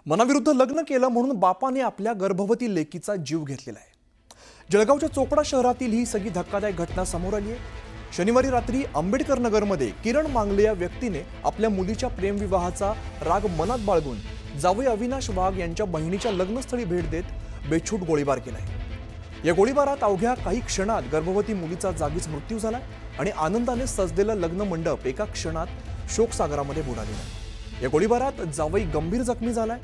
मनाविरुद्ध लग्न केलं म्हणून बापाने आपल्या गर्भवती लेकीचा जीव घेतलेला आहे। जळगावच्या चोपडा शहरातील ही सगळी धक्कादायक घटना समोर आली आहे। शनिवारी रात्री आंबेडकर नगरमध्ये किरण मांगले या व्यक्तीने आपल्या मुलीच्या प्रेमविवाहाचा राग मनात बाळगून जावई अविनाश वाघ यांच्या बहिणीच्या लग्नस्थळी भेट देत बेछूट गोळीबार केलाय। या गोळीबारात अवघ्या काही क्षणात गर्भवती मुलीचा जागीच मृत्यू झाला आणि आनंदाने सजलेला लग्न मंडप एका क्षणात शोकसागरामध्ये बुडालेला आहे। या गोळीबारात जावई गंभीर जखमी झालाय,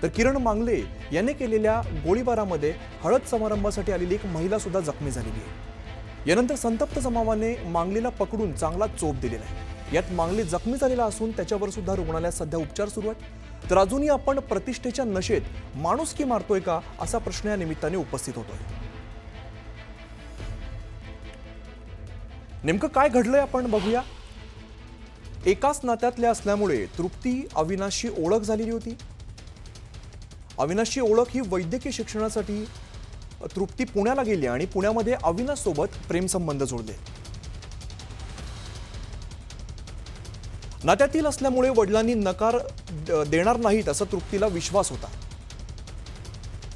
तर किरण मांगले याने केलेल्या गोळीबारामध्ये हळद समारंभासाठी आलेली एक महिला सुद्धा जखमी झालेली आहे। यानंतर संतप्त जमावाने मांगलेला पकडून चांगला चोप दिलेला आहे। यात मांगले जखमी झालेला असून त्याच्यावर सुद्धा रुग्णालयात सध्या उपचार सुरू आहेत। तर अजूनही आपण प्रतिष्ठेच्या नशेत माणुसकी मारतोय का असा प्रश्न या निमित्ताने उपस्थित होतोय। नेमकं काय घडलंय आपण बघूया। एकाच नात्यातल्या असल्यामुळे तृप्ती अविनाशची ओळख झालेली होती। अविनाशची ओळख ही वैद्यकीय शिक्षणासाठी तृप्ती पुण्याला गेली आणि पुण्यामध्ये अविनाश सोबत प्रेमसंबंध जोडले। नात्यातील असल्यामुळे वडिलांनी नकार देणार नाहीत असा तृप्तीला विश्वास होता।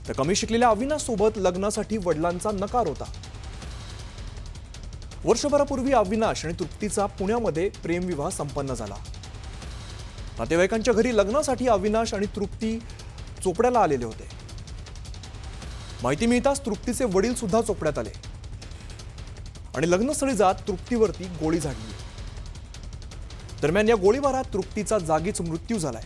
तर कमी शिकलेल्या अविनाश सोबत लग्नासाठी वडिलांचा नकार होता। वर्षभरापूर्वी अविनाश आणि तृप्तीचा पुण्यामध्ये प्रेमविवाह संपन्न झाला। नातेवाईकांच्या घरी लग्नासाठी अविनाश आणि तृप्ती चोपड्याला आलेले होते। माहिती मिळताच तृप्तीचे वडील सुद्धा चोपड्यात आले आणि लग्नस्थळी जात तृप्तीवरती गोळी झाडली। दरम्यान या गोळीबारात तृप्तीचा जागीच मृत्यू झालाय,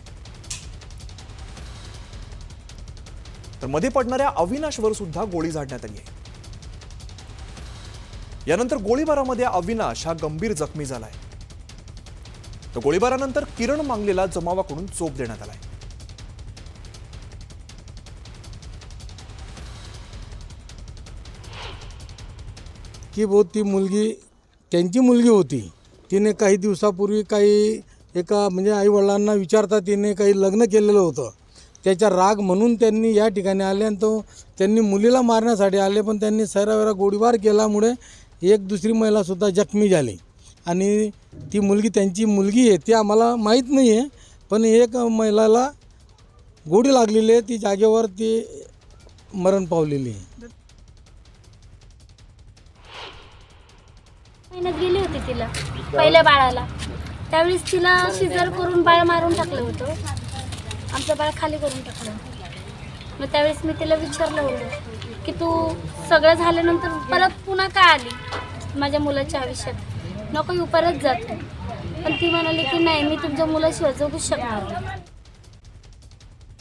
तर मध्ये पडणाऱ्या अविनाशवर सुद्धा गोळी झाडण्यात आली आहे। यानंतर गोळीबारामध्ये अविनाश हा गंभीर जखमी झालाय, तर गोळीबारानंतर किरण मांगलेला जमावाकडून चोप देण्यात आलाय। की बहुत ती मुलगी त्यांची मुलगी होती। तिने काही दिवसापूर्वी काही एका म्हणजे आईवडिलांना विचारता तिने काही लग्न केलेलं होतं। त्याचा राग म्हणून त्यांनी या ठिकाणी आले आणि त्यांनी मुलीला मारण्यासाठी आले, पण त्यांनी सैरावैरा गोळीबार केल्यामुळे एक दुसरी महिलासुद्धा जखमी झाली आणि ती मुलगी त्यांची मुलगी आहे ती आम्हाला माहीत नाही आहे, पण एक महिलाला गोळी लागलेली आहे, ती जागेवर ती मरण पावलेली आहे। महिन्यात गेली होती तिला पहिल्या बाळाला, त्यावेळेस तिला शिजर करून बाळ मारून टाकलं होतं। आमचं बाळ खाली करून टाकलं। मग त्यावेळेस मी तिला विचारलं होतं की तू सगळं झाल्यानंतर परत पुन्हा का आली माझ्या मुलाच्या आयुष्यात, नको येऊ परत जाते। पण ती म्हणाली की नाही, मी तुमच्या मुलाशिवाय जगूच शकणार नाही।